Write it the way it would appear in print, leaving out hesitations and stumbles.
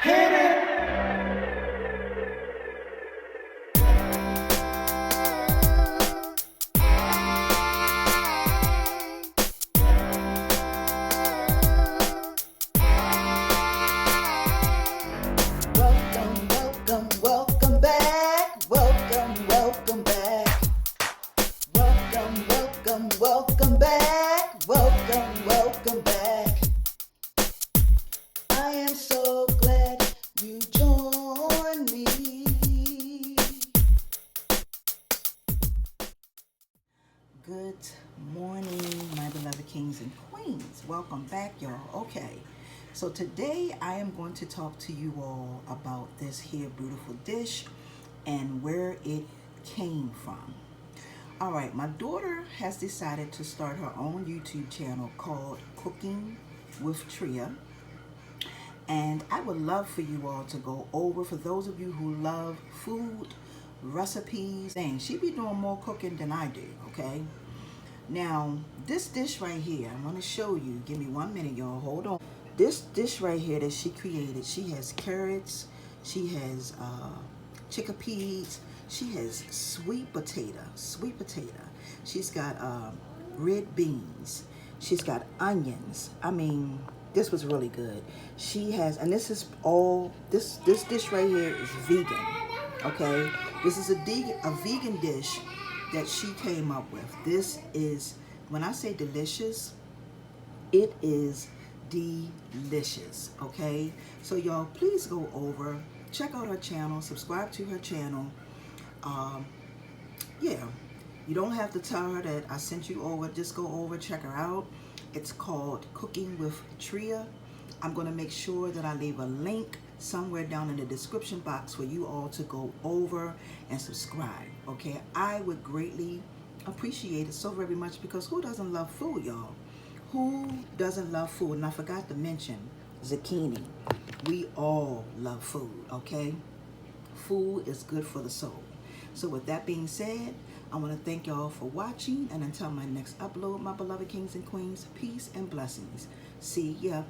Hit it! Welcome, welcome, welcome back. Welcome, welcome back. Welcome, welcome, welcome back. Welcome, welcome back. I am so glad you joined me. Good morning, my beloved kings and queens. Welcome back, y'all. Okay. So today I am going to talk to you all about this here beautiful dish and where it came from. All right, my daughter has decided to start her own YouTube channel called Cooking with Tria. And I would love for you all to go over, for those of you who love food, recipes, and she be doing more cooking than I do, okay? Now, this dish right here, I'm going to show you. Give me 1 minute, y'all. Hold on. This dish right here that she created, she has carrots, she has chickpeas, she has sweet potato. She's got red beans. She's got onions. I mean, this was really good. She has, and this is all, this dish right here is vegan, okay? This is a vegan dish that she came up with. This is, when I say delicious, it is delicious, okay? So y'all, please go over, check out her channel, subscribe to her channel. Yeah, you don't have to tell her that I sent you over. Just go over, check her out. It's called Cooking with Tria. I'm going to make sure that I leave a link somewhere down in the description box for you all to go over and subscribe, okay? I would greatly appreciate it so very much, because who doesn't love food, y'all? Who doesn't love food? And I forgot to mention zucchini. We all love food, okay? Food is good for the soul. So with that being said, I want to thank y'all for watching, and until my next upload, my beloved kings and queens, peace and blessings. See ya.